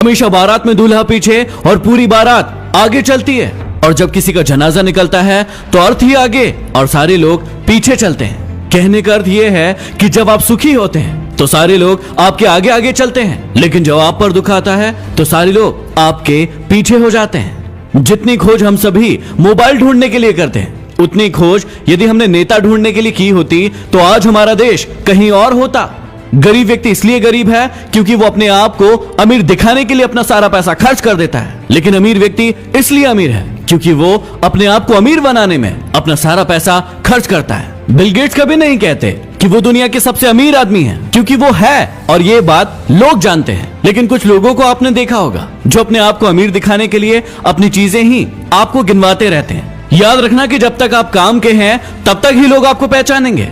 हमेशा बारात में दूल्हा पीछे और पूरी बारात आगे चलती है, और जब किसी का जनाजा निकलता है तो अर्थ ही आगे और सारे लोग पीछे चलते हैं। कहने का अर्थ यह है कि जब आप सुखी होते हैं तो सारे लोग आपके आगे आगे चलते हैं, लेकिन जब आप पर दुख आता है तो सारे लोग आपके पीछे हो जाते हैं। जितनी खोज हम सभी मोबाइल ढूंढने के लिए करते हैं, उतनी खोज यदि हमने नेता ढूंढने के लिए की होती तो आज हमारा देश कहीं और होता। गरीब व्यक्ति इसलिए गरीब है क्योंकि वो अपने आप को अमीर दिखाने के लिए अपना सारा पैसा खर्च कर देता है, लेकिन अमीर व्यक्ति इसलिए अमीर है क्योंकि वो अपने आप को अमीर बनाने में अपना सारा पैसा खर्च करता है। बिल गेट्स कभी नहीं कहते कि वो दुनिया के सबसे अमीर आदमी है, क्योंकि वो है और ये बात लोग जानते हैं। लेकिन कुछ लोगों को आपने देखा होगा जो अपने आप को अमीर दिखाने के लिए अपनी चीजें ही आपको गिनवाते रहते हैं। याद रखना कि जब तक आप काम के हैं तब तक ही लोग आपको पहचानेंगे,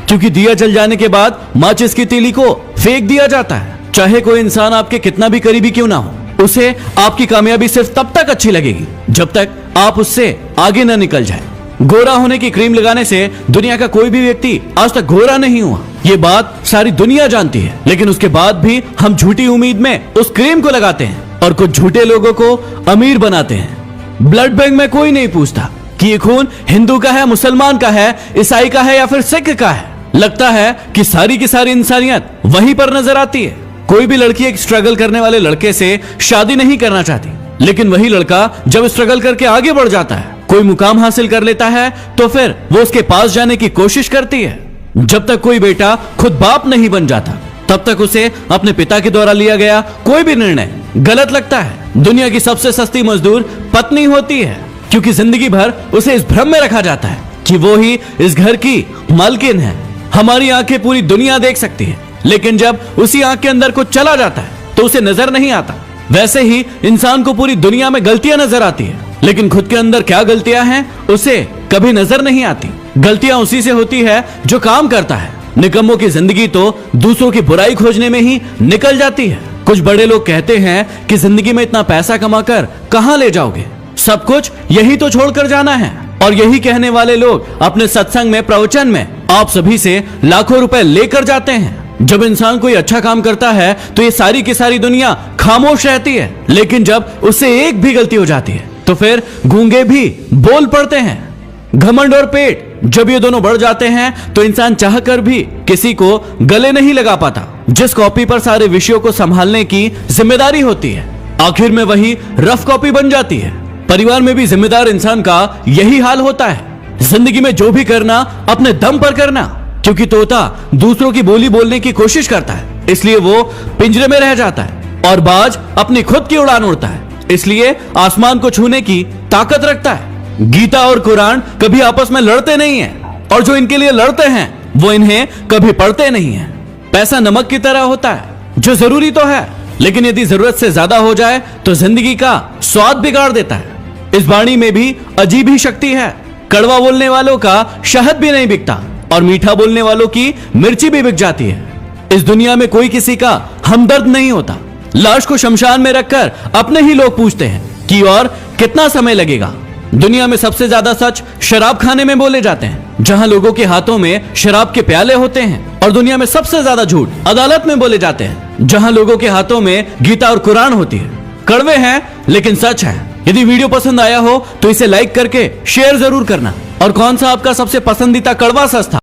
क्योंकि दिया जल जाने के बाद माचिस की तीली को फेंक दिया जाता है। चाहे कोई इंसान आपके कितना भी करीबी क्यों ना हो, उसे आपकी कामयाबी सिर्फ तब तक अच्छी लगेगी जब तक आप उससे आगे न निकल जाए। गोरा होने की क्रीम लगाने से दुनिया का कोई भी व्यक्ति आज तक गोरा नहीं हुआ, ये बात सारी दुनिया जानती है, लेकिन उसके बाद भी हम झूठी उम्मीद में उस क्रीम को लगाते हैं और कुछ झूठे लोगों को अमीर बनाते हैं। ब्लड बैंक में कोई नहीं पूछता कि ये खून हिंदू का है, मुसलमान का है, ईसाई का है या फिर सिख का है। लगता है कि सारी की सारी इंसानियत वहीं पर नजर आती है। कोई भी लड़की एक स्ट्रगल करने वाले लड़के से शादी नहीं करना चाहती, लेकिन वही लड़का जब स्ट्रगल करके आगे बढ़ जाता है, कोई मुकाम हासिल कर लेता है, तो फिर वो उसके पास जाने की कोशिश करती है। जब तक कोई बेटा खुद बाप नहीं बन जाता तब तक उसे अपने पिता के द्वारा लिया गया कोई भी निर्णय गलत लगता है। दुनिया की सबसे सस्ती मजदूर पत्नी होती है, क्योंकि जिंदगी भर उसे इस भ्रम में रखा जाता है कि वो ही इस घर की मालकिन है। हमारी आंखें पूरी दुनिया देख सकती है, लेकिन जब उसी आंख के अंदर कुछ चला जाता है तो उसे नजर नहीं आता। वैसे ही इंसान को पूरी दुनिया में गलतियां नजर आती है, लेकिन खुद के अंदर क्या गलतियां हैं उसे कभी नजर नहीं आती। गलतियां उसी से होती है जो काम करता है। निकम्मों की जिंदगी तो दूसरों की बुराई खोजने में ही निकल जाती है। कुछ बड़े लोग कहते हैं कि जिंदगी में इतना पैसा कमाकर कहां ले जाओगे, सब कुछ यही तो छोड़कर जाना है। और यही कहने वाले लोग अपने सत्संग में, प्रवचन में आप सभी से लाखों रुपए लेकर जाते हैं। जब इंसान कोई अच्छा काम करता है तो ये सारी की सारी दुनिया खामोश रहती है, लेकिन जब उससे एक भी गलती हो जाती है तो फिर गूंगे भी बोल पड़ते हैं। घमंड और पेट जब ये दोनों बढ़ जाते हैं तो इंसान चाहकर भी किसी को गले नहीं लगा पाता। जिस कॉपी पर सारे विषयों को संभालने की जिम्मेदारी होती है, आखिर में वही रफ कॉपी बन जाती है। परिवार में भी जिम्मेदार इंसान का यही हाल होता है। जिंदगी में जो भी करना अपने दम पर करना, क्योंकि तोता दूसरों की बोली बोलने की कोशिश करता है, इसलिए वो पिंजरे में रह जाता है, और बाज अपनी खुद की उड़ान उड़ता है, इसलिए आसमान को छूने की ताकत रखता है। गीता और कुरान कभी आपस में लड़ते नहीं हैं, और जो इनके लिए लड़ते हैं वो इन्हें कभी पढ़ते नहीं हैं। पैसा नमक की तरह होता है जो जरूरी तो है, लेकिन यदि जरूरत से ज्यादा हो जाए तो जिंदगी का स्वाद बिगाड़ देता है। इस वाणी में भी अजीब ही शक्ति है। कड़वा बोलने वालों का शहद भी नहीं बिकता और मीठा बोलने वालों की मिर्ची भी बिक जाती है। इस दुनिया में कोई किसी का हमदर्द नहीं होता। लाश को शमशान में रखकर अपने ही लोग पूछते हैं कि और कितना समय लगेगा। दुनिया में सबसे ज्यादा सच शराब खाने में बोले जाते हैं, जहां लोगों के हाथों में शराब के प्याले होते हैं, और दुनिया में सबसे ज्यादा झूठ अदालत में बोले जाते हैं, जहां लोगों के हाथों में गीता और कुरान होती है। कड़वे हैं लेकिन सच है। यदि वीडियो पसंद आया हो तो इसे लाइक करके शेयर जरूर करना। और कौन सा आपका सबसे पसंदीदा कड़वा सच था